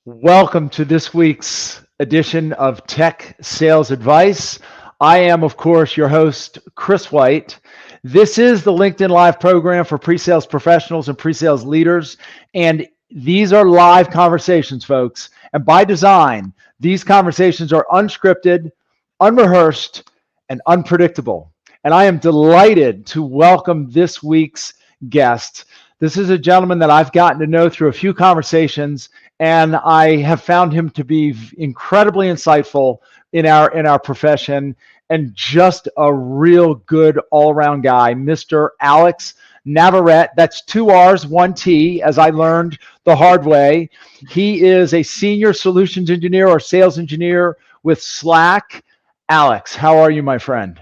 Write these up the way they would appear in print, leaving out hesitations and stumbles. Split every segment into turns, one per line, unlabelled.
Welcome to this week's edition of Tech Sales Advice. I am, of course, your host, Chris White. This is the LinkedIn Live program for pre-sales professionals and pre-sales leaders. And these are live conversations, folks. And by design, these conversations are unscripted, unrehearsed, and unpredictable. And I am delighted to welcome this week's guest. This is a gentleman that I've gotten to know through a few conversations, and I have found him to be incredibly insightful in our profession and just a real good all-around guy, Mr. Alex Navarrette. That's two R's, one T, as I learned the hard way. He is a senior solutions engineer or sales engineer with Slack. Alex, how are you, my friend?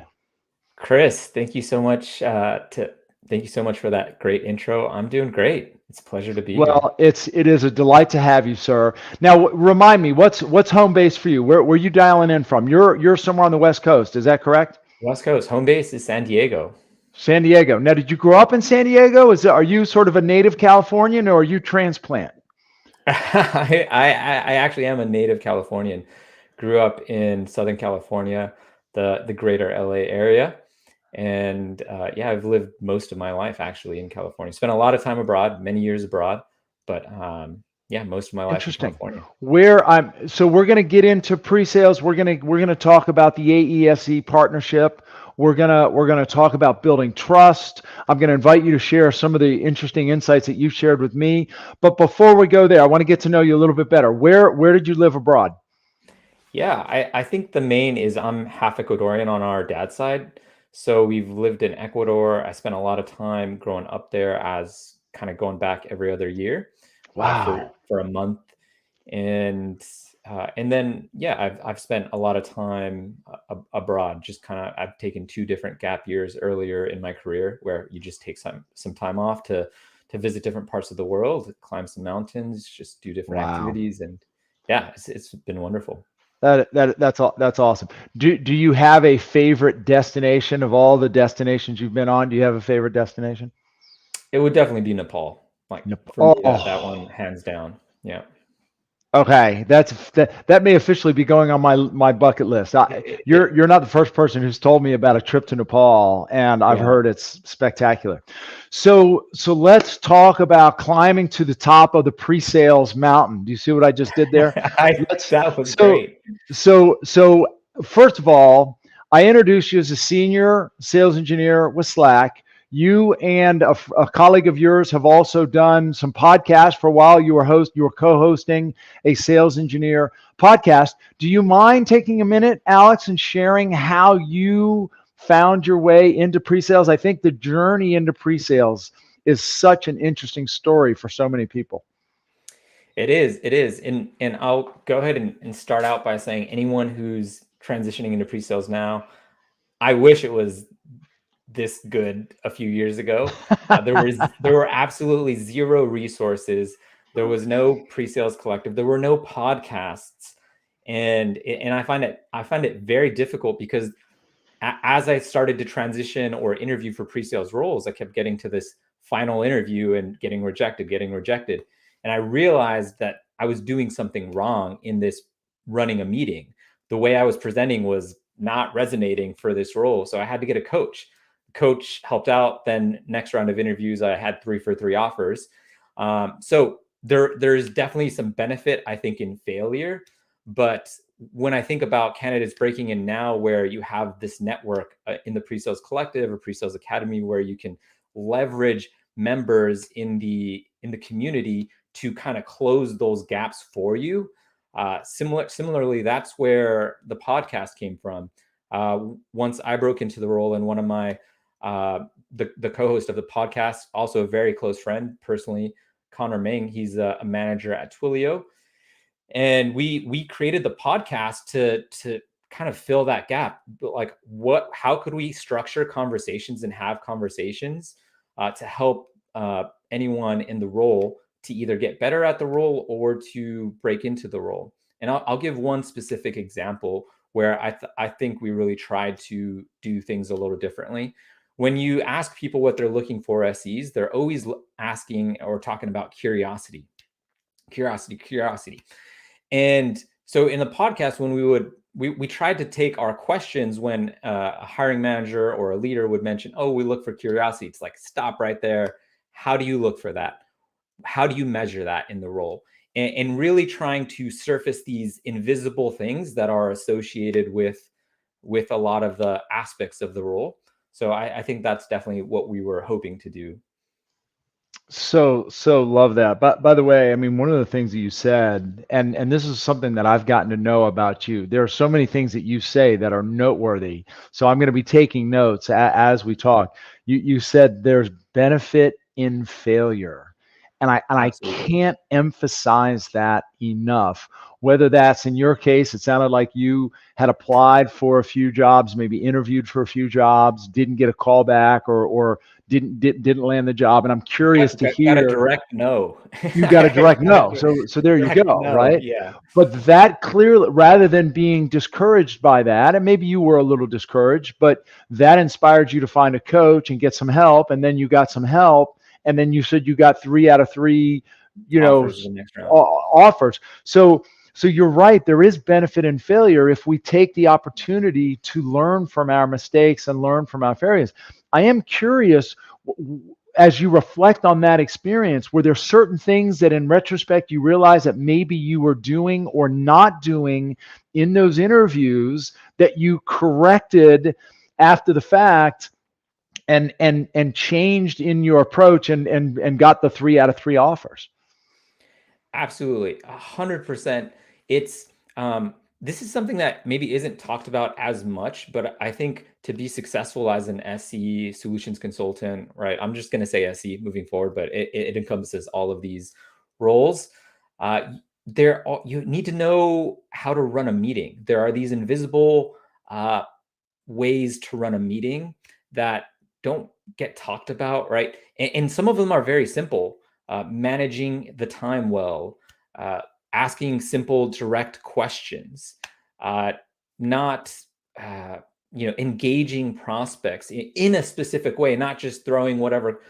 Chris, thank you so much for that great intro. I'm doing great. It's a pleasure to be here.
Well, it is a delight to have you, sir. Now, remind me, what's home base for you? Where you dialing in from? You're somewhere on the West Coast, is that correct?
West Coast, home base is San Diego.
San Diego. Now, did you grow up in San Diego? Are you sort of a native Californian or are you transplant?
I actually am a native Californian. Grew up in Southern California, the greater LA area. And yeah, I've lived most of my life actually in California. Spent a lot of time abroad, many years abroad, but yeah, most of my life in
Interesting.
California.
So we're going to get into pre-sales. We're going to talk about the AESE partnership. We're going to talk about building trust. I'm going to invite you to share some of the interesting insights that you've shared with me. But before we go there, I want to get to know you a little bit better. Where did you live abroad?
Yeah, I think the main is I'm half Ecuadorian on our dad's side. So we've lived in Ecuador. I spent a lot of time growing up there as kind of going back every other year
Wow.
for a month. And then yeah, I've spent a lot of time abroad. Just kind of I've taken two different gap years earlier in my career where you just take some time off to visit different parts of the world, climb some mountains, just do different
Wow.
activities, and yeah, it's been wonderful.
That's awesome. Do you have a favorite destination of all the destinations you've been on? Do you have a favorite destination?
It would definitely be Nepal. Like for me, that one
Oh,
hands down. Yeah.
okay. That may officially be going on my bucket list. You're not the first person who's told me about a trip to Nepal, and I've
Yeah.
heard it's spectacular. So let's talk about climbing to the top of the pre-sales mountain. Do you see what I just did there? Let's
That was
so
great.
so first of all, I introduced you as a senior sales engineer with Slack. You and a colleague of yours have also done some podcasts for a while. You were co-hosting a sales engineer podcast. Do you mind taking a minute, Alex, and sharing how you found your way into pre-sales? I think the journey into pre-sales is such an interesting story for so many people.
It is. And I'll go ahead and start out by saying anyone who's transitioning into pre-sales now, I wish it was this good a few years ago. There were absolutely zero resources. There was no pre-sales collective. There were no podcasts, and I find it very difficult because as I started to transition or interview for pre-sales roles, I kept getting to this final interview and getting rejected. And I realized that I was doing something wrong in this running a meeting. The way I was presenting was not resonating for this role. So I had to get a coach. Coach helped out. Then next round of interviews, I had 3 for 3 offers. So there's definitely some benefit, I think, in failure. But when I think about candidates breaking in now, where you have this network in the pre-sales collective or pre-sales academy, where you can leverage members in the community to kind of close those gaps for you. Similarly, that's where the podcast came from. Once I broke into the role, and one of my the co-host of the podcast, also a very close friend personally, Connor Ming, he's a manager at Twilio, and we created the podcast to kind of fill that gap. But like, how could we structure conversations and have conversations to help anyone in the role to either get better at the role or to break into the role? And I'll give one specific example where I think we really tried to do things a little differently. When you ask people what they're looking for SEs, they're always asking or talking about curiosity. And so in the podcast, when we tried to take our questions when a hiring manager or a leader would mention, oh, we look for curiosity. It's like, stop right there. How do you look for that? How do you measure that in the role? And really trying to surface these invisible things that are associated with a lot of the aspects of the role. So I think that's definitely what we were hoping to do.
So love that. But by the way, I mean, one of the things that you said, and this is something that I've gotten to know about you. There are so many things that you say that are noteworthy. So I'm going to be taking notes as we talk. You said there's benefit in failure. And I
Absolutely.
can't emphasize that enough. Whether that's in your case, it sounded like you had applied for a few jobs, maybe interviewed for a few jobs, didn't get a call back, or didn't land the job. And I'm curious to
Got a
hear
direct no.
you got a direct
Got a
no. So there you
direct
go,
no.
right?
Yeah.
But that clearly, rather than being discouraged by that, and maybe you were a little discouraged, but that inspired you to find a coach and get some help, and then you got some help, and then you said you got 3 out of 3,
Offers the next round.
offers. So you're right. There is benefit in failure if we take the opportunity to learn from our mistakes and learn from our failures. I am curious, as you reflect on that experience, were there certain things that in retrospect you realize that maybe you were doing or not doing in those interviews that you corrected after the fact and changed in your approach and got the 3 out of 3 offers?
Absolutely, 100%. It's this is something that maybe isn't talked about as much, but I think to be successful as an SE solutions consultant, right? I'm just going to say SE moving forward, but it encompasses all of these roles. You need to know how to run a meeting. There are these invisible ways to run a meeting that don't get talked about, right? And some of them are very simple. Managing the time well, asking simple, direct questions, not engaging prospects in a specific way, not just throwing whatever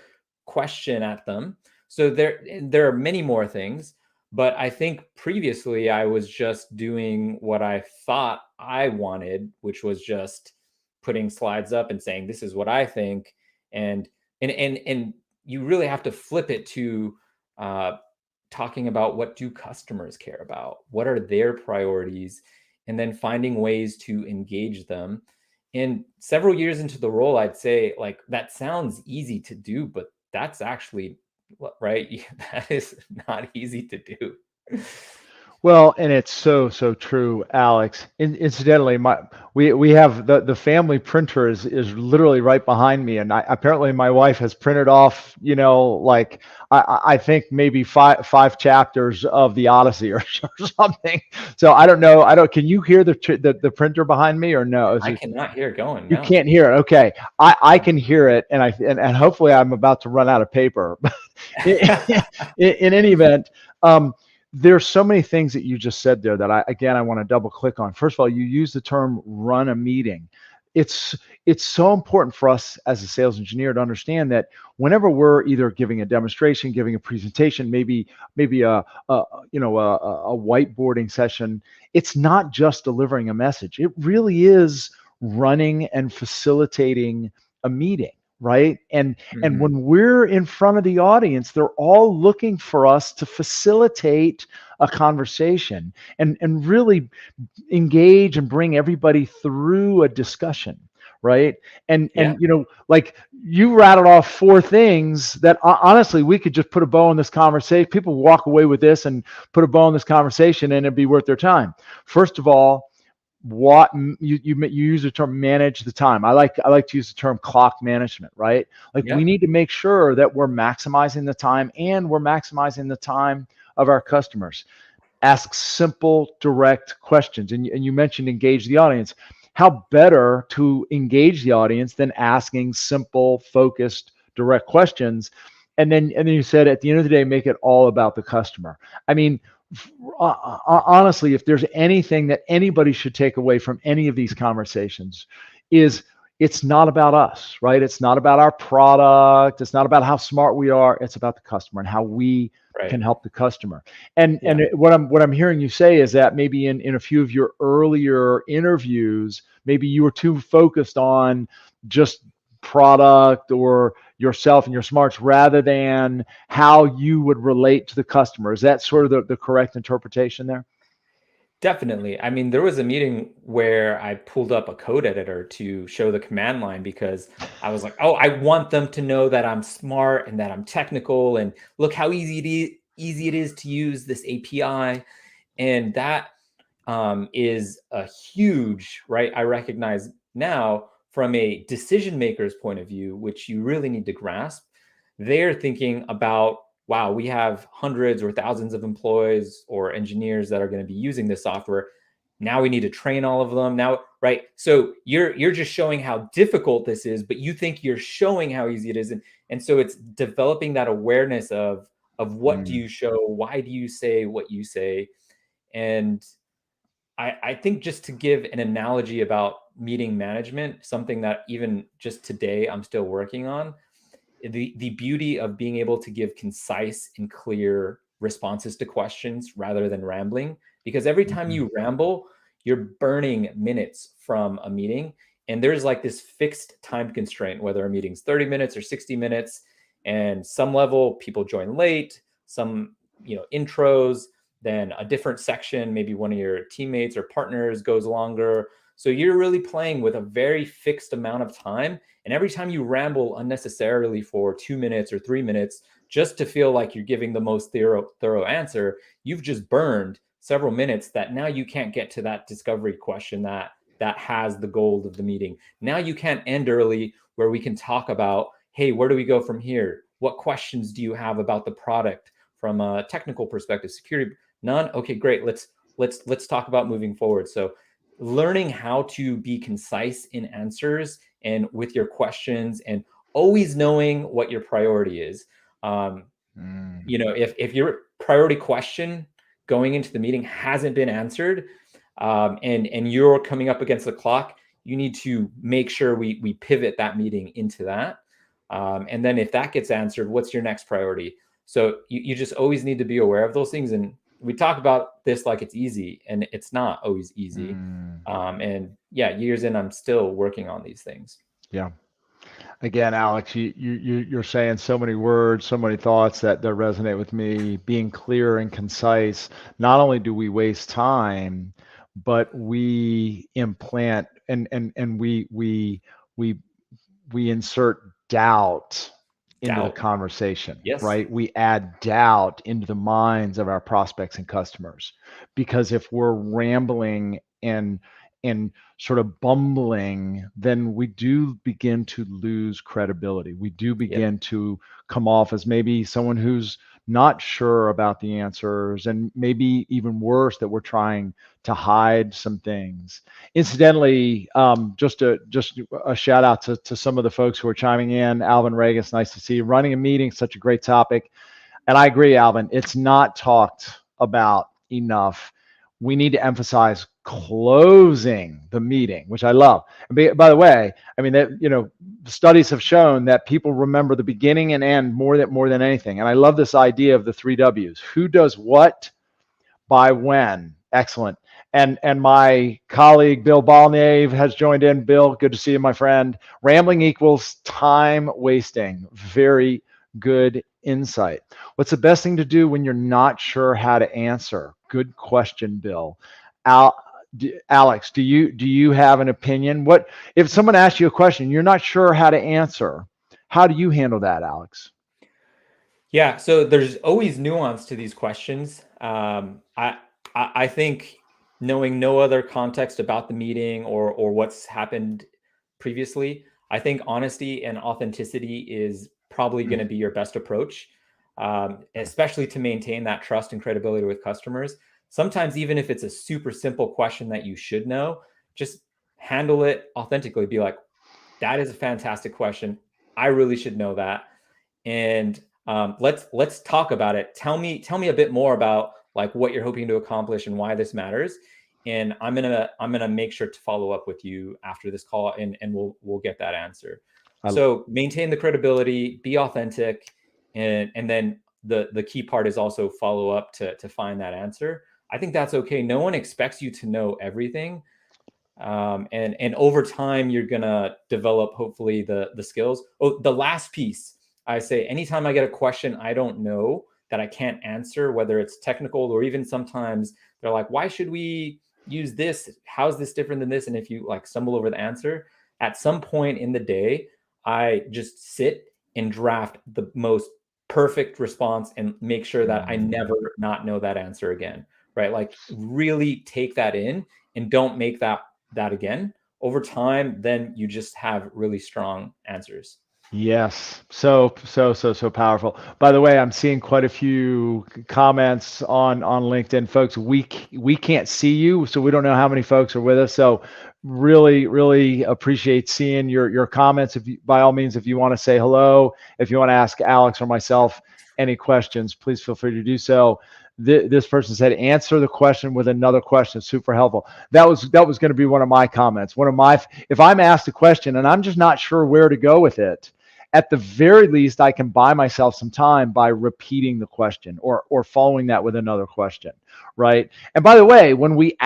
question at them. So there are many more things, but I think previously I was just doing what I thought I wanted, which was just putting slides up and saying, this is what I think. And you really have to flip it to talking about what do customers care about? What are their priorities? And then finding ways to engage them. And several years into the role, I'd say like that sounds easy to do, but that's actually right. That is not easy to do.
Well, and it's so true, Alex. Incidentally, we have the family printer is literally right behind me, and apparently my wife has printed off, like I think maybe five chapters of the Odyssey or something. So I don't know. Can you hear the printer behind me or no?
I cannot hear it going.
You
No.
can't hear it. Okay, I can hear it, and hopefully I'm about to run out of paper. in any event. There's so many things that you just said there that I want to double click on. First of all, you use the term run a meeting. It's so important for us as a sales engineer to understand that whenever we're either giving a demonstration, giving a presentation, maybe a whiteboarding session, it's not just delivering a message. It really is running and facilitating a meeting. Right. And when we're in front of the audience, they're all looking for us to facilitate a conversation and really engage and bring everybody through a discussion. Right. And like you rattled off 4 things that honestly, we could just put a bow on this conversation. People walk away with this and put a bow on this conversation and it'd be worth their time. First of all, what you use the term manage the time. I like to use the term clock management, right? Like we need to make sure that we're maximizing the time and we're maximizing the time of our customers. Ask simple, direct questions. And you mentioned engage the audience. How better to engage the audience than asking simple, focused, direct questions? And then you said at the end of the day, make it all about the customer. I mean, honestly, if there's anything that anybody should take away from any of these conversations is it's not about us, right? It's not about our product. It's not about how smart we are. It's about the customer and how we
Right.
can help the customer. And
Yeah.
what I'm hearing you say is that maybe in a few of your earlier interviews, maybe you were too focused on just product or yourself and your smarts rather than how you would relate to the customer. Is that sort of the correct interpretation there?
Definitely. I mean, there was a meeting where I pulled up a code editor to show the command line because I was like, oh, I want them to know that I'm smart and that I'm technical and look how easy it is to use this API. And that is a huge, right? I recognize now from a decision maker's point of view, which you really need to grasp. They're thinking about, wow, we have hundreds or thousands of employees or engineers that are going to be using this software. Now we need to train all of them. Now, right? So you're just showing how difficult this is, but you think you're showing how easy it is, and so it's developing that awareness of what do
Mm,
you show, why do you say what you say, and I think just to give an analogy about meeting management, something that even just today I'm still working on, the beauty of being able to give concise and clear responses to questions rather than rambling. Because every time
mhm,
you ramble, you're burning minutes from a meeting. And there's like this fixed time constraint, whether a meeting's 30 minutes or 60 minutes. And some level people join late, some, intros, then a different section, maybe one of your teammates or partners goes longer. So you're really playing with a very fixed amount of time. And every time you ramble unnecessarily for 2 minutes or 3 minutes, just to feel like you're giving the most thorough answer, you've just burned several minutes that now you can't get to that discovery question that has the gold of the meeting. Now you can't end early where we can talk about, hey, where do we go from here? What questions do you have about the product from a technical perspective, security? None? Okay, great. Let's talk about moving forward. So learning how to be concise in answers and with your questions and always knowing what your priority is. Um,
mm.
if your priority question going into the meeting hasn't been answered, and you're coming up against the clock, you need to make sure we pivot that meeting into that. And then if that gets answered, what's your next priority? So you just always need to be aware of those things. And we talk about this like it's easy, and it's not always easy.
Mm,
And yeah, years in, I'm still working on these things.
yeah. Again, Alex, you're saying so many words, so many thoughts that resonate with me. Being clear and concise. Not only do we waste time, but we implant and we we insert doubt into the
Doubt.
conversation,
Yes.
right? We add doubt into the minds of our prospects and customers. Because if we're rambling and sort of bumbling, then we do begin to lose credibility. We do
Yep.
begin to come off as maybe someone who's not sure about the answers, and maybe even worse, that we're trying to hide some things. Incidentally, just a shout out to some of the folks who are chiming in. Alvin Regis, nice to see you. Running a meeting, such a great topic. And I agree, Alvin, it's not talked about enough. We need to emphasize closing the meeting, which I love. And by the way, I mean that studies have shown that people remember the beginning and end more than anything. And I love this idea of the three W's: who does what, by when. Excellent. And my colleague Bill Balnave has joined in. Bill, good to see you, my friend. Rambling equals time wasting. Very good insight. What's the best thing to do when you're not sure how to answer? Good question, Bill. Al, Alex, do you have an opinion? What if someone asks you a question you're not sure how to answer? How do you handle that, Alex?
Yeah, so there's always nuance to these questions. I think knowing no other context about the meeting or what's happened previously, I think honesty and authenticity is probably going to be your best approach, especially to maintain that trust and credibility with customers. Sometimes, even if it's a super simple question that you should know, just handle it authentically. Be like, that is a fantastic question. I really should know that. And let's talk about it. Tell me a bit more about like what you're hoping to accomplish and why this matters. and I'm gonna make sure to follow up with you after this call, and we'll get that answer. So maintain the credibility, be authentic, and then the key part is also follow up to find that answer. I think that's okay. No one expects you to know everything. And over time, you're gonna develop hopefully the skills. Oh, the last piece, I say, anytime I get a question I don't know that I can't answer, whether it's technical or even sometimes they're like, why should we use this? How's this different than this? And if you like stumble over the answer, at some point in the day, I just sit and draft the most perfect response and make sure that I never not know that answer again, right? Like really take that in and don't make that again. Over time, then you just have really strong answers.
Yes, so powerful. By the way, I'm seeing quite a few comments on LinkedIn, folks. We can't see you, so we don't know how many folks are with us. So really appreciate seeing your comments. If you, by all means, if you want to say hello, if you want to ask Alex or myself any questions, please feel free to do so. This person said, answer the question with another question. Super helpful. That was going to be one of my comments. If I'm asked a question and I'm just not sure where to go with it, at the very least, I can buy myself some time by repeating the question or following that with another question, right? And by the way, when we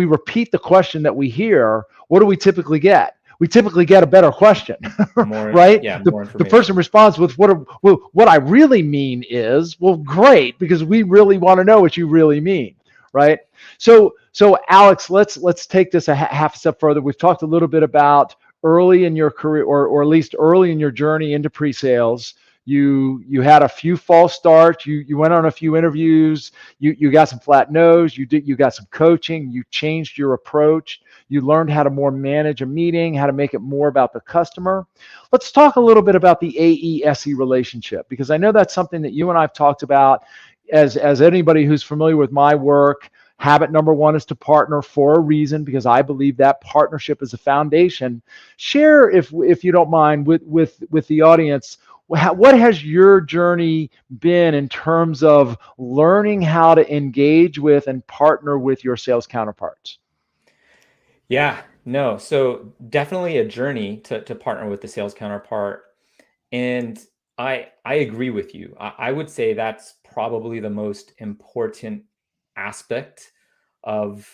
repeat the question that we hear, what do we typically get? We typically get a better question, right?
Yeah, more
the person responds with what I really mean is, well, great, because we really want to know what you really mean, right? So Alex, let's take this a half step further. We've talked a little bit about early in your career, or at least early in your journey into pre-sales. You had a few false starts. You went on a few interviews. You got some flat no's. You got some coaching. You changed your approach. You learned how to more manage a meeting, how to make it more about the customer. Let's talk a little bit about the AE-SE relationship, because I know that's something that you and I've talked about. As anybody who's familiar with my work, habit number one is to partner for a reason, because I believe that partnership is a foundation. Share, if you don't mind, with the audience, what has your journey been in terms of learning how to engage with and partner with your sales counterparts?
Yeah, no. So definitely a journey to partner with the sales counterpart. And I agree with you. I would say that's probably the most important aspect of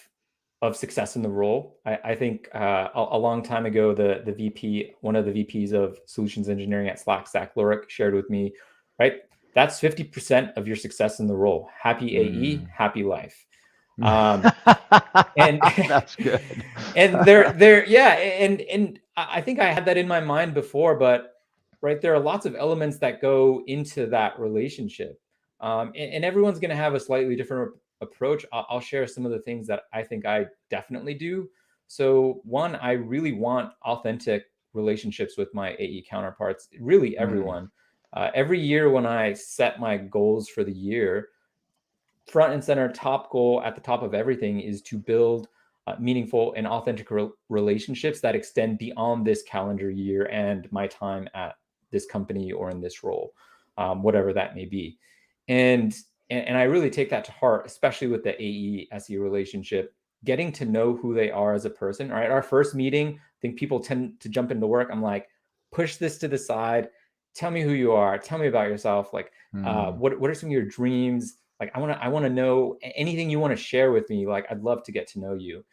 success in the role. I think a long time ago, the VP, one of the VPs of solutions engineering at Slack, Zach Lurick, shared with me, right? That's 50% of your success in the role. Happy AE, happy life. And
That's good.
and there, yeah, and I think I had that in my mind before, but right, there are lots of elements that go into that relationship, and everyone's going to have a slightly different approach. I'll share some of the things that I think I definitely do. So one, I really want authentic relationships with my AE counterparts, really everyone. Every year when I set my goals for the year, front and center, top goal at the top of everything is to build meaningful and authentic relationships that extend beyond this calendar year and my time at this company or in this role, whatever that may be. And I really take that to heart, especially with the AE SE relationship, getting to know who they are as a person. All right, our first meeting, I think people tend to jump into work. I'm like, push this to the side. Tell me who you are. Tell me about yourself. Like, what are some of your dreams? Like, I want to know anything you want to share with me. Like, I'd love to get to know you.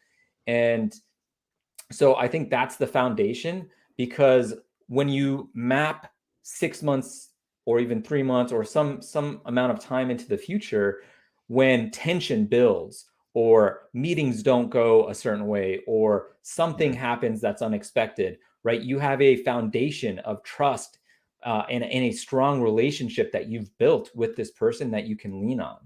And so I think that's the foundation, because when you map 6 months or even 3 months or some amount of time into the future, when tension builds or meetings don't go a certain way or something happens that's unexpected, right? You have a foundation of trust and a strong relationship that you've built with this person that you can lean on.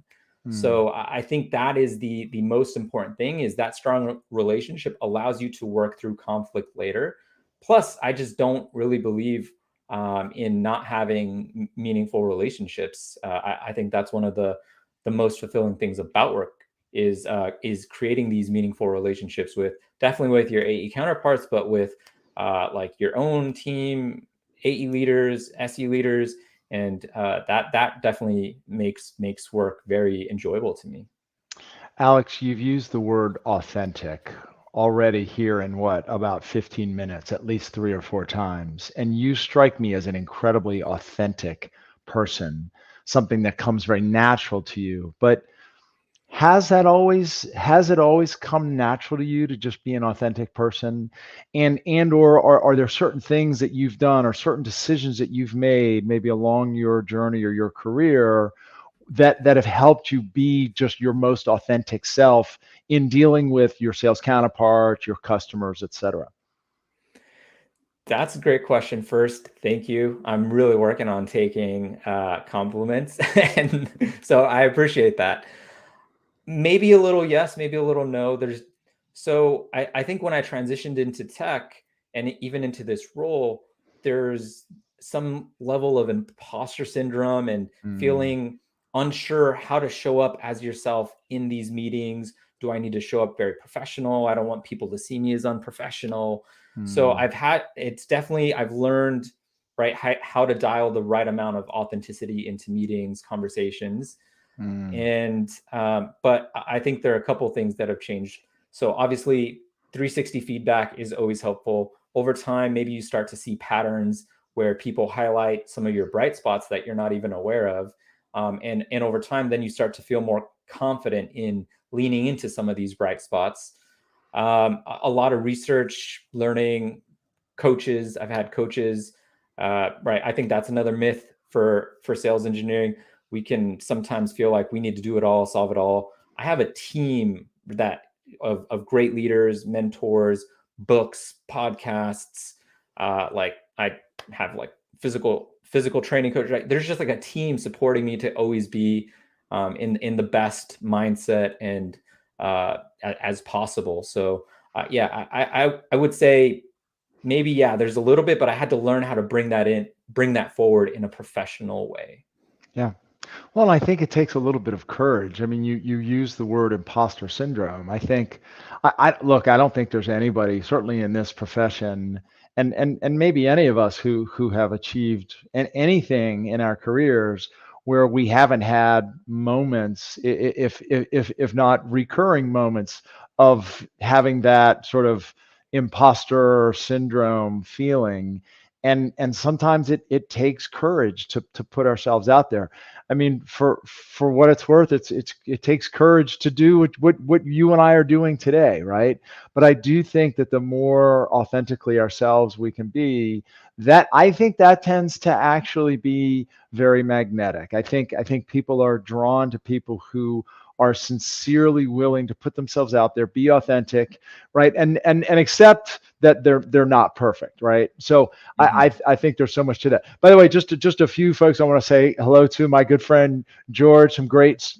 So I think that is the most important thing, is that strong relationship allows you to work through conflict later. Plus, I just don't really believe in not having meaningful relationships. I think that's one of the most fulfilling things about work is creating these meaningful relationships with, definitely with your AE counterparts, but with like your own team, AE leaders, SE leaders. And that definitely makes work very enjoyable to me.
Alex, you've used the word authentic already here in what, about 15 minutes, at least 3 or 4 times. And you strike me as an incredibly authentic person, something that comes very natural to you. But has it always come natural to you to just be an authentic person? And or are there certain things that you've done or certain decisions that you've made, maybe along your journey or your career, that have helped you be just your most authentic self in dealing with your sales counterparts, your customers, et cetera?
That's a great question. First, thank you. I'm really working on taking compliments, and so I appreciate that. Maybe a little yes, maybe a little no. I think when I transitioned into tech and even into this role, there's some level of imposter syndrome and
Mm,
feeling unsure how to show up as yourself in these meetings. Do I need to show up very professional? I don't want people to see me as unprofessional. So
mm,
I've learned, right, how to dial the right amount of authenticity into meetings, conversations.
mm,
And but I think there are a couple of things that have changed. So obviously 360 feedback is always helpful. Over time, maybe you start to see patterns where people highlight some of your bright spots that you're not even aware of. And over time, then you start to feel more confident in leaning into some of these bright spots. A lot of research, learning, coaches. I've had coaches. Right. I think that's another myth for sales engineering. We can sometimes feel like we need to do it all, solve it all. I have a team of great leaders, mentors, books, podcasts. Like I have like physical training coach. Right? There's just like a team supporting me to always be in the best mindset and as possible. So yeah, I would say maybe, yeah, there's a little bit, but I had to learn how to bring that forward in a professional way.
yeah. Well, I think it takes a little bit of courage. I mean, you use the word imposter syndrome. I think, I look, I don't think there's anybody, certainly in this profession, and maybe any of us who have achieved anything in our careers where we haven't had moments, if not recurring moments, of having that sort of imposter syndrome feeling. And sometimes it takes courage to put ourselves out there. I mean, for what it's worth, it takes courage to do what you and I are doing today, right? But I do think that the more authentically ourselves we can be, that I think that tends to actually be very magnetic. I think people are drawn to people who are sincerely willing to put themselves out there, be authentic, right? And accept that they're not perfect, right? So
Mm-hmm.
I think there's so much to that. By the way, just a few folks I want to say hello to. My good friend George, some great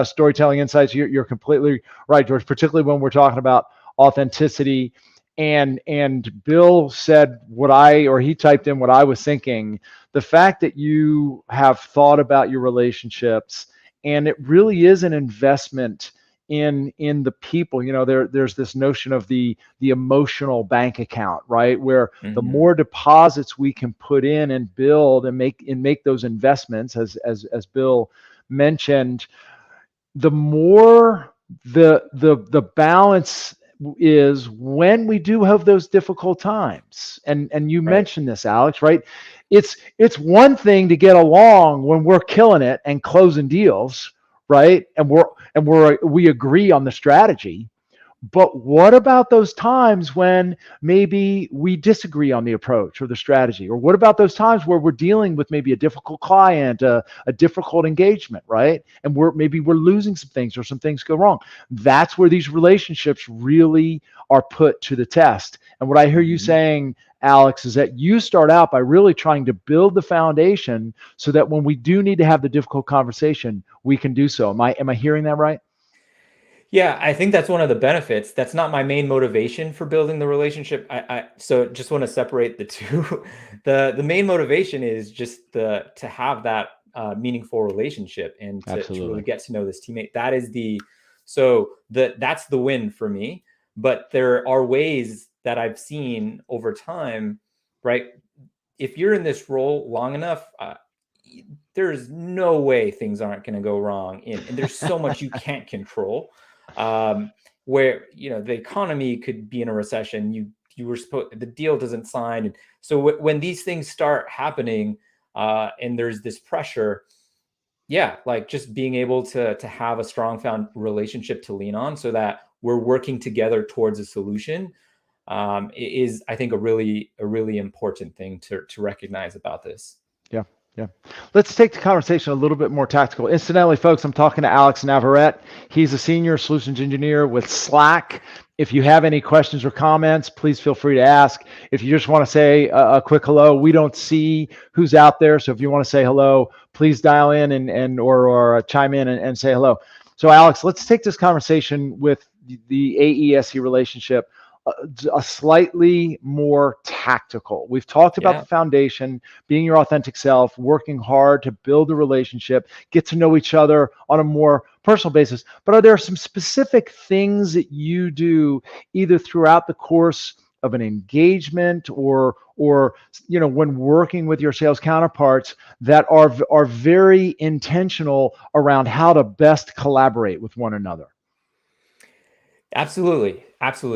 storytelling insights. You're completely right, George. Particularly when we're talking about authenticity. And Bill said he typed in what I was thinking. The fact that you have thought about your relationships, and it really is an investment in the people. There's this notion of the emotional bank account, right, where the
Mm-hmm.
more deposits we can put in and build and make those investments, as Bill mentioned, the more the balance is when we do have those difficult times. And you
Right.
mentioned this, Alex, right? It's one thing to get along when we're killing it and closing deals, right? And we agree on the strategy. But what about those times when maybe we disagree on the approach or the strategy? Or what about those times where we're dealing with maybe a difficult client, a difficult engagement, right? And we're losing some things or some things go wrong. That's where these relationships really are put to the test. And what I hear you
Mm-hmm.
saying, Alex, is that you start out by really trying to build the foundation so that when we do need to have the difficult conversation, we can do so. Am I hearing that right?
Yeah, I think that's one of the benefits. That's not my main motivation for building the relationship. So just want to separate the two. The main motivation is just to have that meaningful relationship and to really
Absolutely.
get to know this teammate. That's the win for me. But there are ways that I've seen over time, right? If you're in this role long enough, there's no way things aren't going to go wrong. And there's so much you can't control. where, the economy could be in a recession. The deal doesn't sign. And so when these things start happening, and there's this pressure, like just being able to have a strong relationship to lean on so that we're working together towards a solution, is, I think, a really important thing to recognize about this.
Yeah. Yeah. Let's take the conversation a little bit more tactical. Incidentally, folks, I'm talking to Alex Navarrette. He's a senior solutions engineer with Slack. If you have any questions or comments, please feel free to ask. If you just want to say a quick hello, we don't see who's out there. So if you want to say hello, please dial in or chime in and say hello. So Alex, let's take this conversation with the AESE relationship a slightly more tactical. We've talked about the foundation, being your authentic self, working hard to build a relationship, get to know each other on a more personal basis. But are there some specific things that you do either throughout the course of an engagement or when working with your sales counterparts that are very intentional around how to best collaborate with one another?
Absolutely.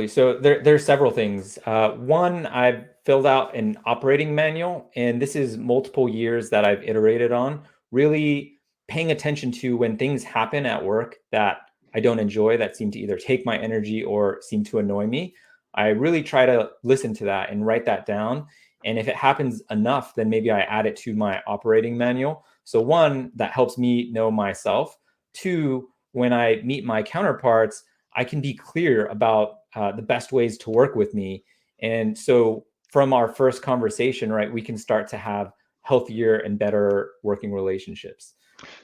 So there's several things. One, I've filled out an operating manual, and this is multiple years that I've iterated on, really paying attention to when things happen at work that I don't enjoy, that seem to either take my energy or seem to annoy me. I really try to listen to that and write that down. And if it happens enough, then maybe I add it to my operating manual. So one, that helps me know myself. Two, when I meet my counterparts, I can be clear about the best ways to work with me. And so from our first conversation, right, we can start to have healthier and better working relationships.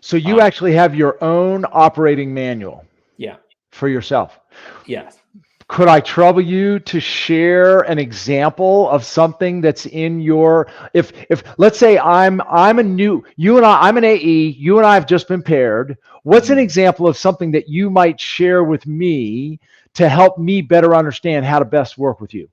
So you actually have your own operating manual.
Yeah.
For yourself.
Yes.
Could I trouble you to share an example of something that's in your, if let's say I'm an AE, you and I have just been paired. What's an example of something that you might share with me to help me better understand how to best work with you?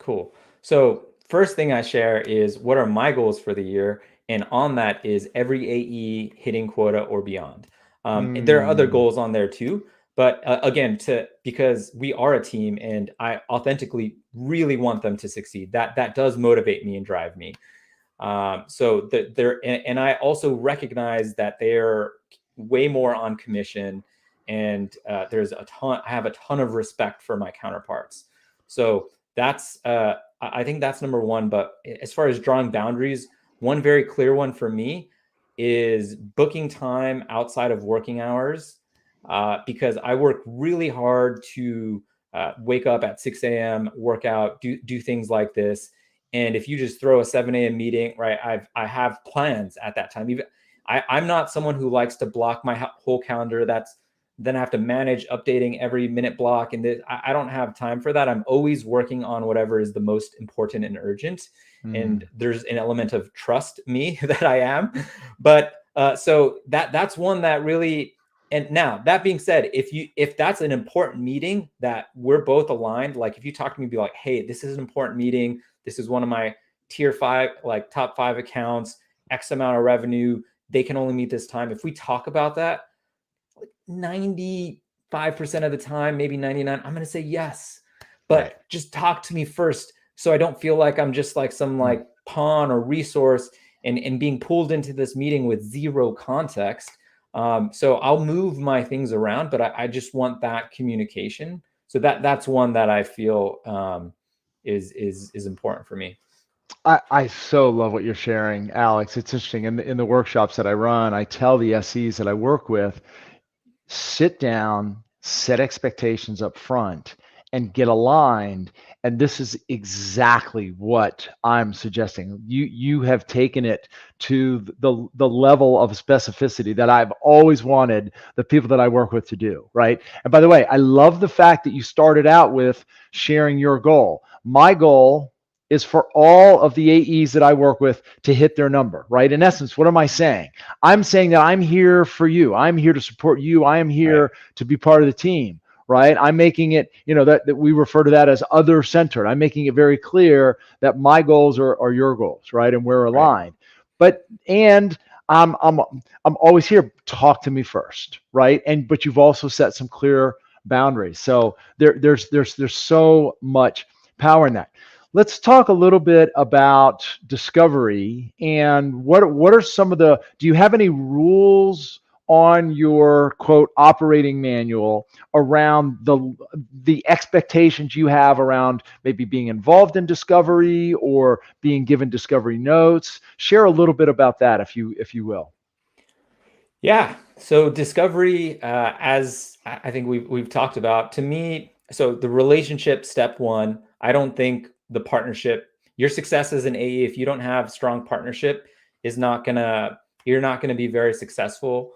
Cool. So first thing I share is what are my goals for the year? And on that is every AE hitting quota or beyond. And there are other goals on there too. But again, because we are a team and I authentically really want them to succeed, that does motivate me and drive me. So and I also recognize that they're way more on commission, and I have a ton of respect for my counterparts. So that's, I think that's number one. But as far as drawing boundaries, one very clear one for me is booking time outside of working hours. Because I work really hard to wake up at 6 a.m., work out, do things like this. And if you just throw a 7 a.m. meeting, right, I have plans at that time. Even I'm not someone who likes to block my whole calendar. Then I have to manage updating every minute block. And I don't have time for that. I'm always working on whatever is the most important and urgent. And there's an element of trust me that I am. But so that's one that really. And now that being said, if that's an important meeting that we're both aligned, like if you talk to me, be like, hey, this is an important meeting. This is one of my tier 5, like top 5 accounts, X amount of revenue. They can only meet this time. If we talk about that, like 95% of the time, maybe 99, I'm going to say yes, but just talk to me first. So I don't feel like I'm just like some like pawn or resource and being pulled into this meeting with zero context. So I'll move my things around, but I just want that communication. So that's one that I feel is important for me.
I so love what you're sharing, Alex. It's interesting. In the workshops that I run, I tell the SEs that I work with, sit down, set expectations up front, and get aligned. And this is exactly what I'm suggesting. You have taken it to the level of specificity that I've always wanted the people that I work with to do, right? And by the way, I love the fact that you started out with sharing your goal. My goal is for all of the AEs that I work with to hit their number, right? In essence, what am I saying? I'm saying that I'm here for you. I'm here to support you. I am here to be part of the team. Right? I'm making it, that we refer to that as other centered. I'm making it very clear that my goals are your goals, right? And we're aligned. But I'm always here. Talk to me first, right? But you've also set some clear boundaries. So there's so much power in that. Let's talk a little bit about discovery and what are some of the, do you have any rules on your quote operating manual around the expectations you have around maybe being involved in discovery or being given discovery notes? Share a little bit about that if you will.
Yeah. So discovery, as I think we've talked about, to me, so the relationship step one, I don't think the partnership, your success as an AE, if you don't have strong partnership, is not gonna, you're not gonna be very successful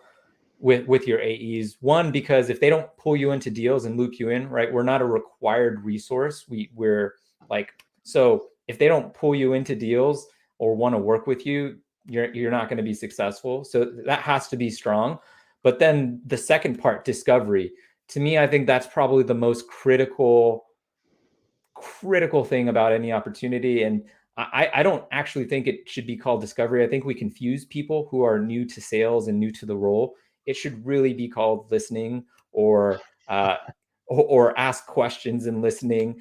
with your AEs. One, because if they don't pull you into deals and loop you in, right? We're not a required resource. We're like, so if they don't pull you into deals or want to work with you, you're not going to be successful. So that has to be strong. But then the second part, discovery, to me, I think that's probably the most critical thing about any opportunity. And I don't actually think it should be called discovery. I think we confuse people who are new to sales and new to the role. It should really be called listening, or ask questions and listening,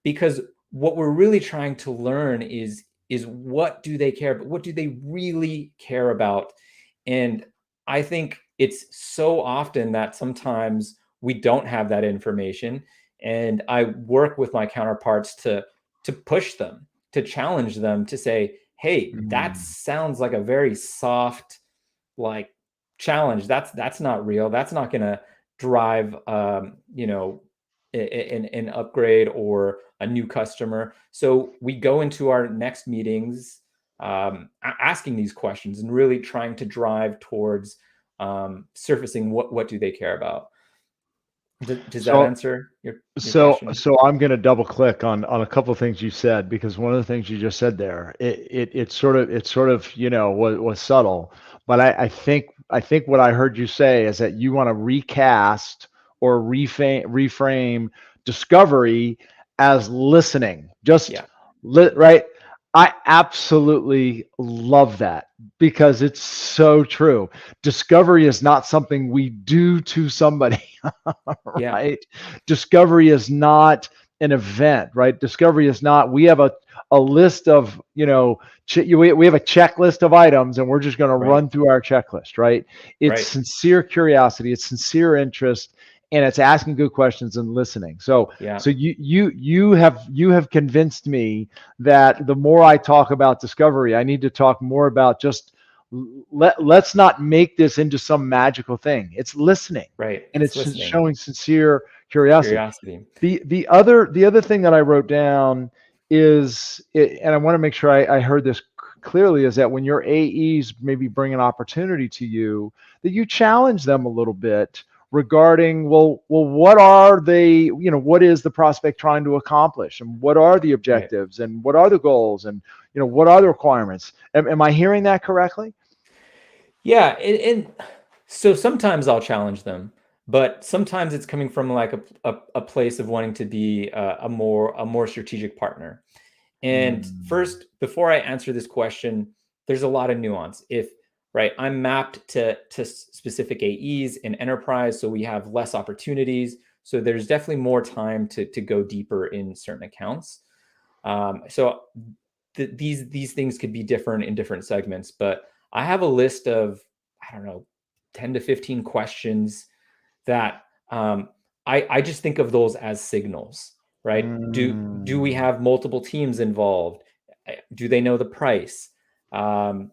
because what we're really trying to learn is what do they care about? What do they really care about? And I think it's so often that sometimes we don't have that information. And I work with my counterparts to push them, to challenge them, to say, hey, that sounds like a very soft, like, challenge. That's not real. That's not going to drive an upgrade or a new customer. So we go into our next meetings asking these questions and really trying to drive towards surfacing what do they care about. Does that answer your question?
So I'm going to double click on a couple of things you said, because one of the things you just said there, it sort of was subtle, but I think what I heard you say is that you want to recast or reframe discovery as listening. Just
Yeah.
right. I absolutely love that because it's so true. Discovery is not something we do to somebody.
Yeah.
Right? Discovery is not an event, right? Discovery is not, we have a list of, we have a checklist of items and we're just going to
Right.
run through our checklist, right? It's
Right.
sincere curiosity, it's sincere interest, and it's asking good questions and listening. So
Yeah.
you have convinced me that the more I talk about discovery, I need to talk more about just let's not make this into some magical thing. It's listening,
Right.
and
It's
it's
listening.
showing sincere curiosity.
Curiosity.
The other thing that I wrote down and I want to make sure I heard this clearly, is that when your AEs maybe bring an opportunity to you, that you challenge them a little bit regarding, well, what are they, what is the prospect trying to accomplish, and what are the
Right.
objectives, and what are the goals, and what are the requirements? Am I hearing that correctly?
Yeah, and so sometimes I'll challenge them, but sometimes it's coming from like a place of wanting to be a more strategic partner. And
Mm,
first, before I answer this question, there's a lot of nuance. If right, I'm mapped to specific AEs in enterprise, so we have less opportunities. So there's definitely more time to go deeper in certain accounts. So these things could be different in different segments, but I have a list of, I don't know, 10 to 15 questions that I just think of those as signals, right? Do we
mm,
have multiple teams involved? Do they know the price? Um,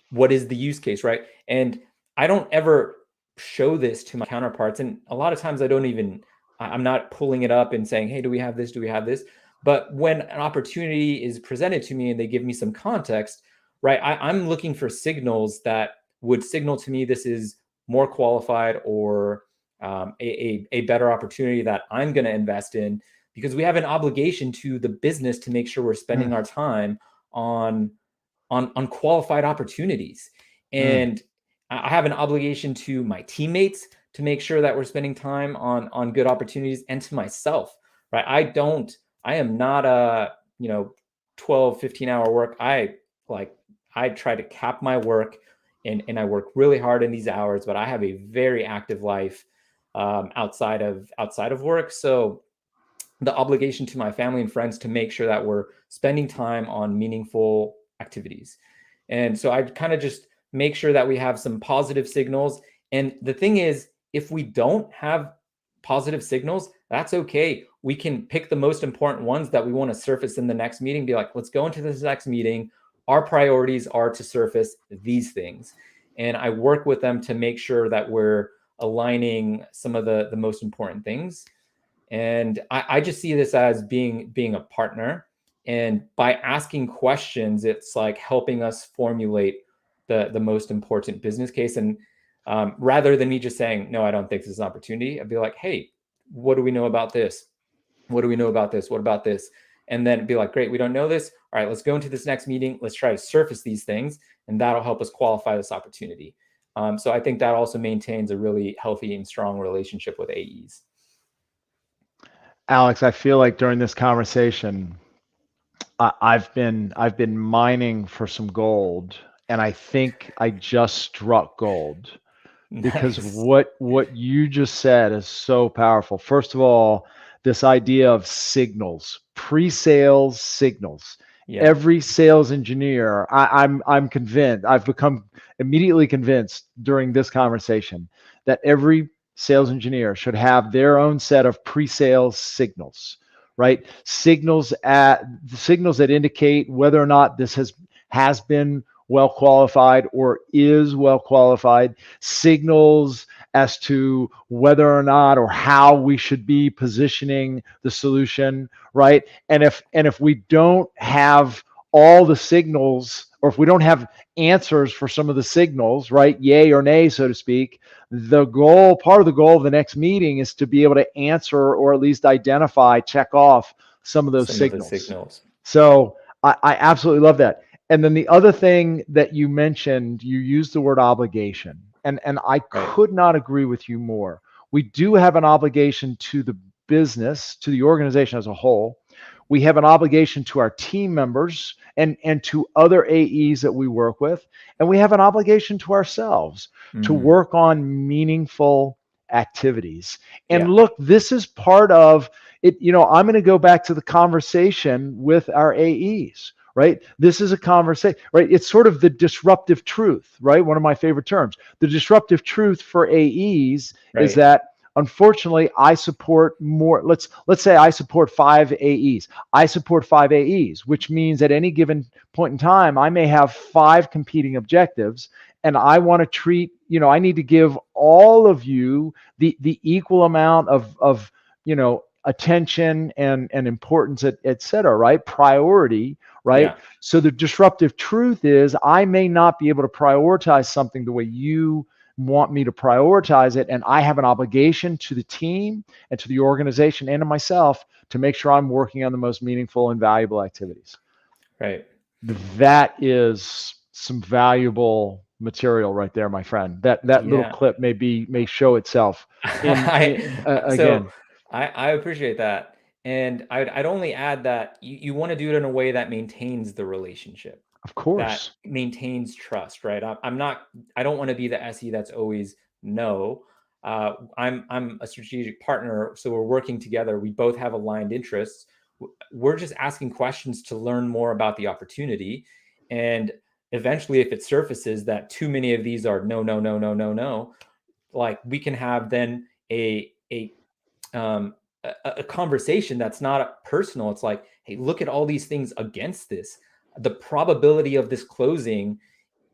what is the use case, right? And I don't ever show this to my counterparts, and a lot of times I don't even, I'm not pulling it up and saying, hey, do we have this? Do we have this? But when an opportunity is presented to me and they give me some context, right, I'm looking for signals that would signal to me this is more qualified, or a better opportunity that I'm going to invest in, because we have an obligation to the business to make sure we're spending
mm,
our time on qualified opportunities.
mm.
And I have an obligation to my teammates to make sure that we're spending time on good opportunities, and to myself, right? I am not a, 12, 15-hour work. I try to cap my work, and I work really hard in these hours, but I have a very active life. outside of work. So the obligation to my family and friends to make sure that we're spending time on meaningful activities. And so I kind of just make sure that we have some positive signals. And the thing is, if we don't have positive signals, that's okay. We can pick the most important ones that we want to surface in the next meeting, be like, let's go into this next meeting. Our priorities are to surface these things. And I work with them to make sure that we're aligning some of the most important things. And I just see this as being a partner. And by asking questions, it's like helping us formulate the most important business case. And rather than me just saying, no, I don't think this is an opportunity, I'd be like, hey, what do we know about this? What do we know about this? What about this? And then be like, great, we don't know this. All right, let's go into this next meeting. Let's try to surface these things, and that'll help us qualify this opportunity. So I think that also maintains a really healthy and strong relationship with AEs.
Alex, I feel like during this conversation, I've been mining for some gold, and I think I just struck gold because
Nice.
what you just said is so powerful. First of all, this idea of signals, pre-sales signals.
Yeah.
Every sales engineer, I'm convinced, I've become immediately convinced during this conversation that every sales engineer should have their own set of pre-sales signals, right? Signals that indicate whether or not this has been well qualified or is well qualified, signals as to whether or not or how we should be positioning the solution, right? And if we don't have all the signals, or if we don't have answers for some of the signals, right, yay or nay, so to speak, part of the goal of the next meeting is to be able to answer or at least identify, check off some of those signals. So I absolutely love that. And then the other thing that you mentioned, you used the word obligation. And I could not agree with you more. We do have an obligation to the business, to the organization as a whole. We have an obligation to our team members and to other AEs that we work with. And we have an obligation to ourselves to work on meaningful activities. And look, this is part of it. You know, I'm going to go back to the conversation with our AEs. Right? This is a conversation, right? It's sort of the disruptive truth, right? One of my favorite terms. The disruptive truth for AEs is that, unfortunately, I support more. Let's say I support 5 AEs. I support 5 AEs, which means at any given point in time, I may have 5 competing objectives, and I want to treat, you know, I need to give all of you the equal amount of you know, attention and importance, et cetera, right? Priority, right? Yeah. So the disruptive truth is I may not be able to prioritize something the way you want me to prioritize it. And I have an obligation to the team and to the organization and to myself to make sure I'm working on the most meaningful and valuable activities.
Right.
That is some valuable material right there, my friend. That little clip may show itself again.
So I appreciate that. And I'd only add that you want to do it in a way that maintains the relationship.
Of course.
That maintains trust, right? I don't want to be the SE that's always no. I'm a strategic partner, so we're working together. We both have aligned interests. We're just asking questions to learn more about the opportunity. And eventually, if it surfaces that too many of these are no, like we can have then a conversation that's not personal. It's like, hey, look at all these things against this. The probability of this closing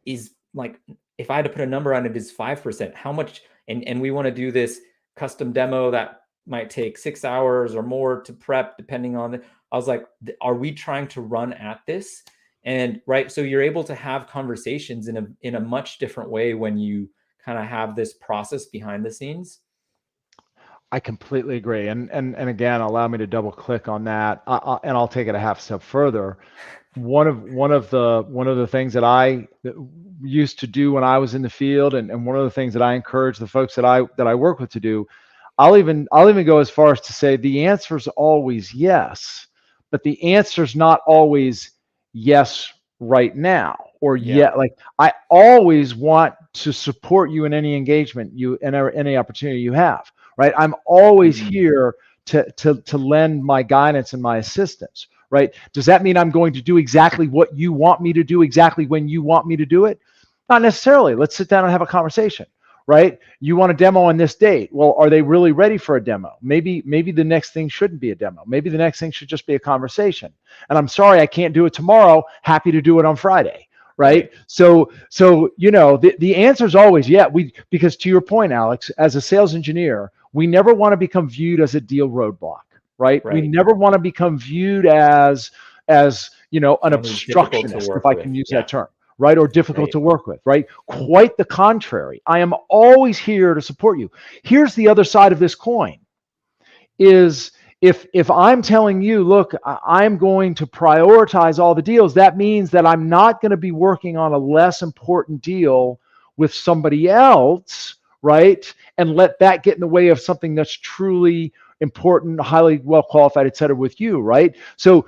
is like, if I had to put a number on it, is 5%. How much? And we want to do this custom demo that might take 6 hours or more to prep, depending on it. I was like, are we trying to run at this? And right, so you're able to have conversations in a much different way when you kind of have this process behind the scenes.
I completely agree. And again, allow me to double click on that. And I'll take it a half step further. One of the things that I used to do when I was in the field, and one of the things that I encourage the folks that I work with to do, I'll even go as far as to say the answer is always yes, but the answer is not always yes right now, or yet. Like, I always want to support you in any engagement, any opportunity you have. right? I'm always here to lend my guidance and my assistance, right? Does that mean I'm going to do exactly what you want me to do exactly when you want me to do it? Not necessarily. Let's sit down and have a conversation, right? You want a demo on this date. Well, are they really ready for a demo? Maybe the next thing shouldn't be a demo. Maybe the next thing should just be a conversation. And I'm sorry I can't do it tomorrow. Happy to do it on Friday. Right. So the answer is always, yeah, because to your point, Alex, as a sales engineer, we never want to become viewed as a deal roadblock, right? We never want to become viewed as an obstructionist, if I can use that term, right? Or difficult to work with, right? Quite the contrary. I am always here to support you. Here's the other side of this coin is if I'm telling you, look, I'm going to prioritize all the deals, that means that I'm not going to be working on a less important deal with somebody else, right? And let that get in the way of something that's truly important, highly well qualified, et cetera, with you, right? So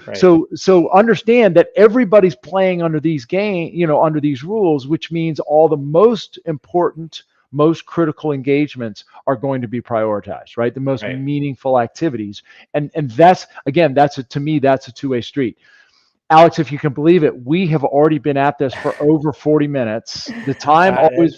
understand that everybody's playing under these under these rules, which means all the most important, most critical engagements are going to be prioritized, right? The most meaningful activities. And that's, again, to me, that's a two-way street. Alex, if you can believe it, we have already been at this for over 40 minutes. The time always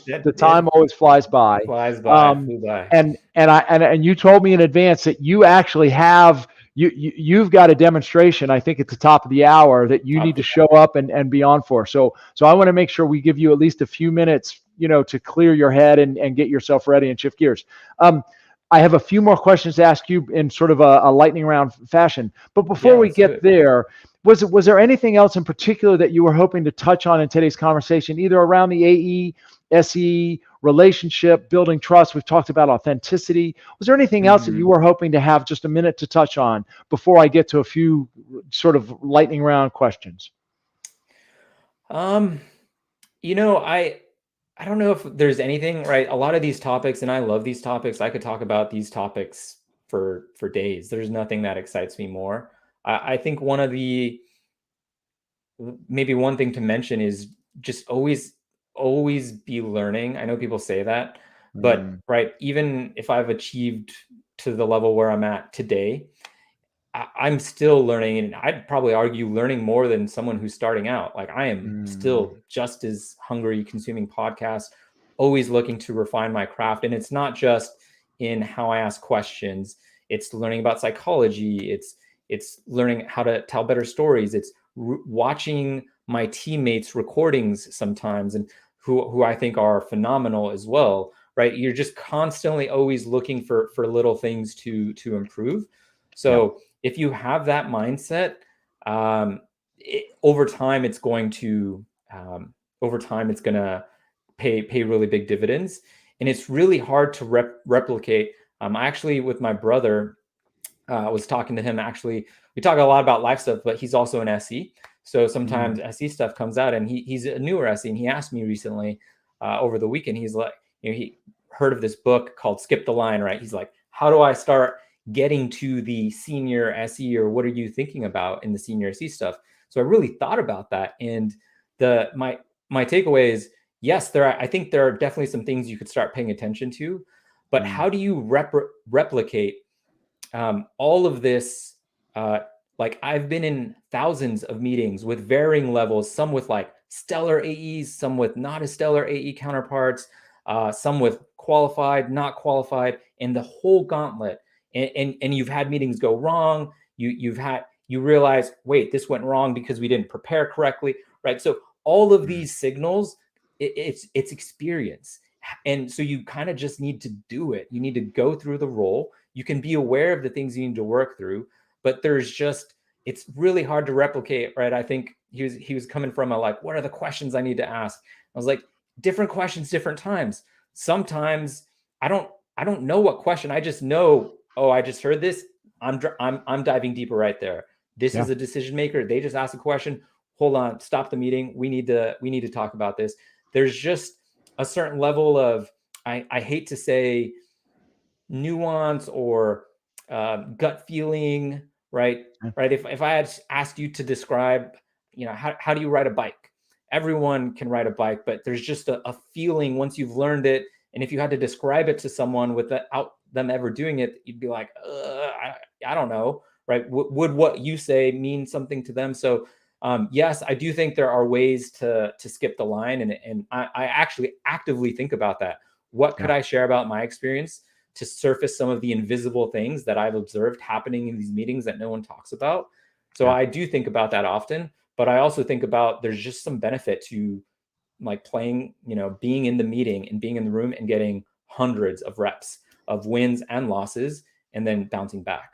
flies by.
Flew by.
And you told me in advance that you actually have you've got a demonstration, I think at the top of the hour, that you need to show up and be on for. So I want to make sure we give you at least a few minutes, to clear your head and get yourself ready and shift gears. I have a few more questions to ask you in sort of a lightning round fashion. But before we get there, was there anything else in particular that you were hoping to touch on in today's conversation, either around the AE, SE, relationship, building trust? We've talked about authenticity. Was there anything else that you were hoping to have just a minute to touch on before I get to a few sort of lightning round questions?
I don't know if there's anything, right? A lot of these topics, and I love these topics. I could talk about these topics for days. There's nothing that excites me more. I think maybe one thing to mention is just always be learning. I know people say that, but even if I've achieved to the level where I'm at today, I'm still learning, and I'd probably argue learning more than someone who's starting out. Like, I am still just as hungry consuming podcasts, always looking to refine my craft. And it's not just in how I ask questions. It's learning about psychology. It's learning how to tell better stories. It's watching my teammates' recordings sometimes, and who I think are phenomenal as well, right? You're just constantly always looking for little things to improve. So if you have that mindset, over time, it's going to pay really big dividends. And it's really hard to replicate. I actually, with my brother, was talking to him. Actually, we talk a lot about life stuff, but he's also an SE. So sometimes SE stuff comes out, and he's a newer SE. And he asked me recently over the weekend, he's like, he heard of this book called Skip the Line, right? He's like, how do I start getting to the senior SE, or what are you thinking about in the senior SE stuff? So I really thought about that. And my takeaway is, yes, I think there are definitely some things you could start paying attention to, but how do you replicate all of this? Like, I've been in thousands of meetings with varying levels, some with like stellar AEs, some with not as stellar AE counterparts, some with qualified, not qualified, and the whole gauntlet. And you've had meetings go wrong. You realize, wait, this went wrong because we didn't prepare correctly, right? So all of these signals, it's experience. And so you kind of just need to do it. You need to go through the role. You can be aware of the things you need to work through, but it's really hard to replicate, right? I think he was coming from like, what are the questions I need to ask? I was like, different questions, different times. Sometimes I don't know what question. I just know, oh, I just heard this. I'm diving deeper right there. This is a decision maker. They just asked a question. Hold on, stop the meeting. We need to talk about this. There's just a certain level of, I hate to say nuance or gut feeling, right? Right. If I had asked you to describe, how do you ride a bike? Everyone can ride a bike, but there's just a feeling once you've learned it. And if you had to describe it to someone without them ever doing it, you'd be like, I don't know, right? Would what you say mean something to them? So yes, I do think there are ways to skip the line, and I actually actively think about that. What could I share about my experience to surface some of the invisible things that I've observed happening in these meetings that no one talks about? So I do think about that often, but I also think about there's just some benefit to like playing, being in the meeting and being in the room and getting hundreds of reps of wins and losses and then bouncing back.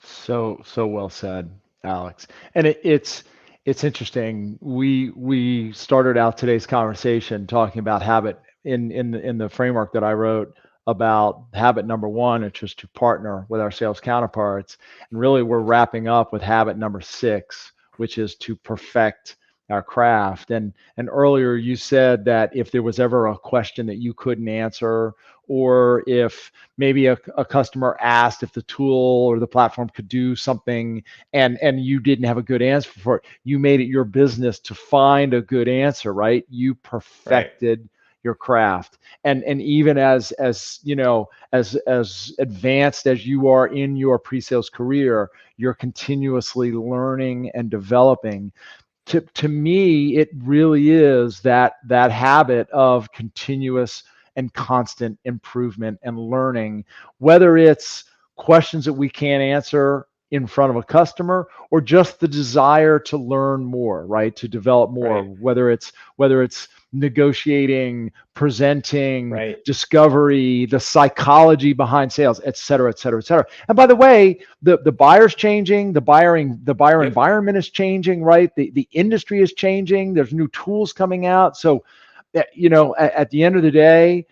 So well said, Alex. And it's interesting. We started out today's conversation talking about habit in the framework that I wrote about habit number one, which is to partner with our sales counterparts. And really we're wrapping up with habit number 6, which is to perfect our craft. And earlier you said that if there was ever a question that you couldn't answer, or if maybe a customer asked if the tool or the platform could do something and you didn't have a good answer for it, you made it your business to find a good answer, right? You perfected your craft. And even as advanced as you are in your pre-sales career, you're continuously learning and developing. To me, it really is that habit of continuous and constant improvement and learning, whether it's questions that we can't answer in front of a customer or just the desire to learn more, right? To develop more, whether it's negotiating, presenting, discovery, the psychology behind sales, et cetera, et cetera, et cetera. And by the way, the buyer's changing, the buyer environment is changing, right? The industry is changing. There's new tools coming out. So, at the end of the day,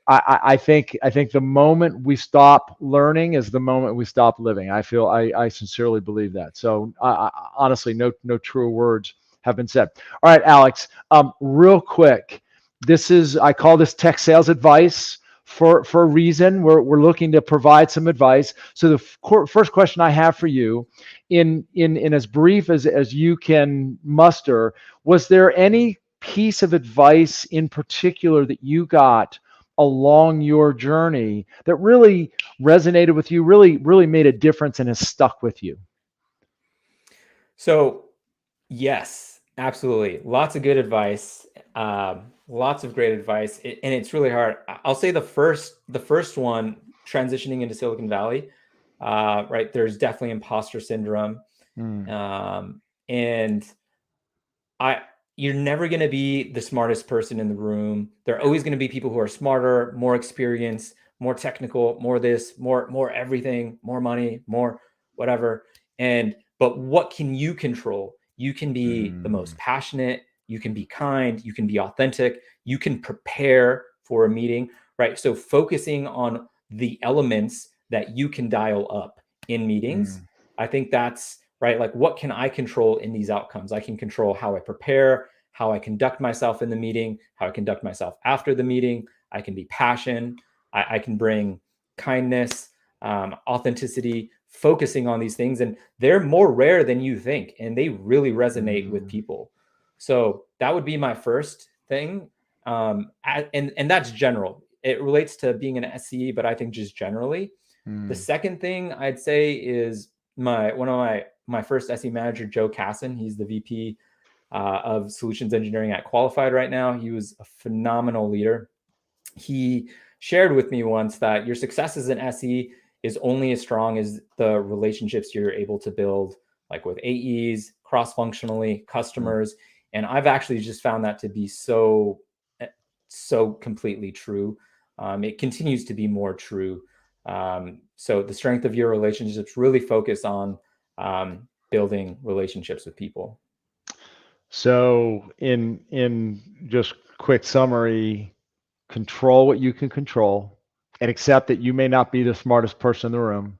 I think the moment we stop learning is the moment we stop living. I sincerely believe that. So honestly, no truer words have been said. All right, Alex, real quick. I call this tech sales advice for a reason. We're looking to provide some advice. So the first question I have for you, in as brief as you can muster, was there any piece of advice in particular that you got along your journey that really resonated with you, really made a difference and has stuck with you?
So yes, absolutely. Lots of good advice. Lots of great advice. And it's really hard. I'll say the first one, transitioning into Silicon Valley, right? There's definitely imposter syndrome. And you're never going to be the smartest person in the room. There are always going to be people who are smarter, more experienced, more technical, more this, more everything, more money, more whatever. But what can you control? You can be the most passionate. You can be kind. You can be authentic. You can prepare for a meeting, right? So focusing on the elements that you can dial up in meetings, I think that's right. Like, what can I control in these outcomes? I can control how I prepare, how I conduct myself in the meeting, how I conduct myself after the meeting. I can be passionate. I can bring kindness, authenticity, focusing on these things. And they're more rare than you think. And they really resonate with people. So that would be my first thing. And that's general. It relates to being an SE, but I think just generally. The second thing I'd say is one of my first SE manager, Joe Casson. He's the VP of Solutions Engineering at Qualified right now. He was a phenomenal leader. He shared with me once that your success as an SE is only as strong as the relationships you're able to build, like with AEs, cross-functionally, customers. And I've actually just found that to be so completely true. It continues to be more true. So the strength of your relationships, really focus on building relationships with people.
So in just quick summary, control what you can control and accept that you may not be the smartest person in the room,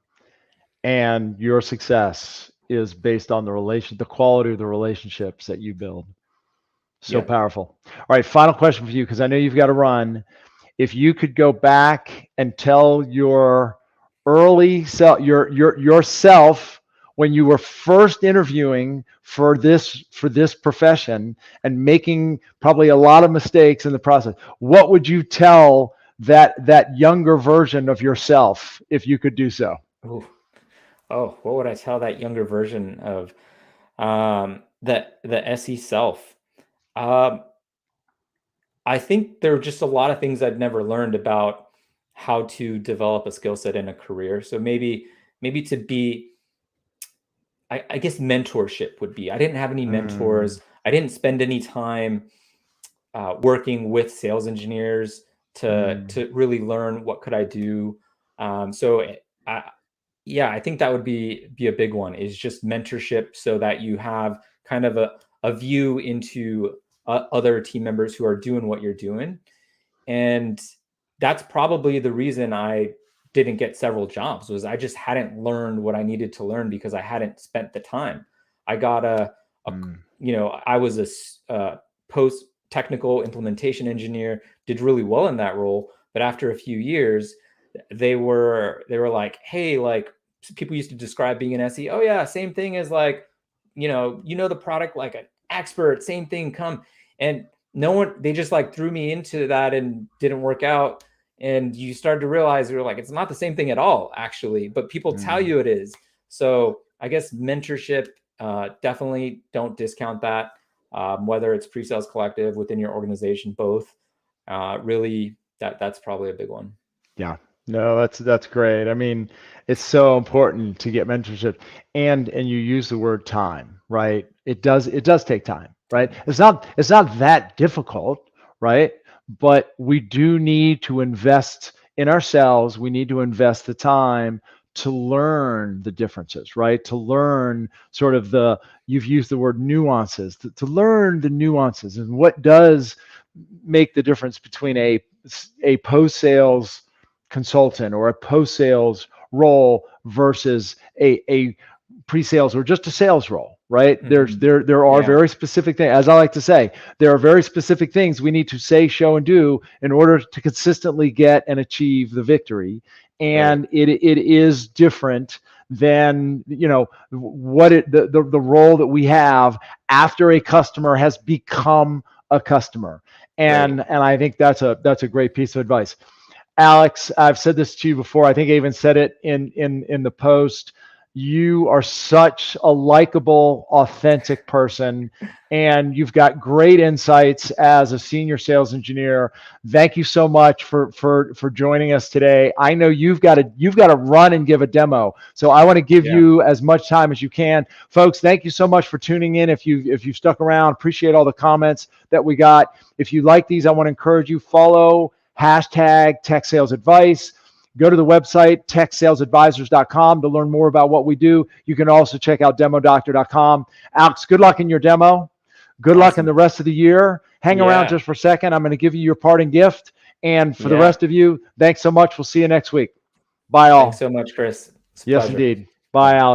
and your success is based on the quality of the relationships that you build. So powerful. All right, final question for you, because I know you've got to run. If you could go back and tell your early self, yourself, when you were first interviewing for this profession and making probably a lot of mistakes in the process, what would you tell that younger version of yourself if you could do so?
Ooh. Oh, what would I tell that younger version of the SE self? Um, I think there are just a lot of things I'd never learned about how to develop a skill set in a career. So maybe to be, I guess mentorship would be. I didn't have any
Mm,
mentors. I didn't spend any time working with sales engineers
mm,
to really learn what could I do. I, yeah, I think that would be a big one, is just mentorship, so that you have kind of a view into other team members who are doing what you're doing. And that's probably the reason I didn't get several jobs, was I just hadn't learned what I needed to learn because I hadn't spent the time. I got a
mm,
I was a post technical implementation engineer, did really well in that role. But after a few years, they were like, hey, like, people used to describe being an SE. Oh yeah, same thing as like, the product like an expert, same thing, come. And no one, they just like threw me into that and didn't work out. And you started to realize, you're like, it's not the same thing at all, actually, but people tell
mm.
you it is. So I guess mentorship, definitely don't discount that. Whether it's pre-sales collective within your organization, both, really, that's probably a big one.
Yeah. No, that's great. I mean, it's so important to get mentorship, and you use the word time, right? It does take time, right? It's not that difficult, right? But we do need to invest in ourselves. We need to invest the time to learn the differences, right? To learn sort of you've used the word nuances, to learn the nuances and what does make the difference between a post-sales consultant or a post-sales role versus a pre-sales or just a sales role, right?
Mm-hmm.
There are
Yeah,
very specific things, as I like to say, there are very specific things we need to say, show, and do in order to consistently get and achieve the victory.
right,
And it is different than what the role that we have after a customer has become a customer.
right.
And I think that's a great piece of advice. Alex, I've said this to you before. I think I even said it in the post. You are such a likable, authentic person, and you've got great insights as a senior sales engineer. Thank you so much for joining us today. I know you've got to run and give a demo, so I want to give
Yeah.
you as much time as you can, folks. Thank you so much for tuning in. If you've stuck around, appreciate all the comments that we got. If you like these, I want to encourage you, follow hashtag tech sales advice. Go to the website, techsalesadvisors.com, to learn more about what we do. You can also check out demodoctor.com. Alex, good luck in your demo. Good luck in the
Awesome.
rest of the year. Hang around
Yeah.
just for a second. I'm going to give you your parting gift. And for the
Yeah.
rest of you, thanks so much. We'll see you next week. Bye,
Thanks
all.
so much, Chris. It's a
Yes,
pleasure.
indeed. Bye,
Bye.
Alex.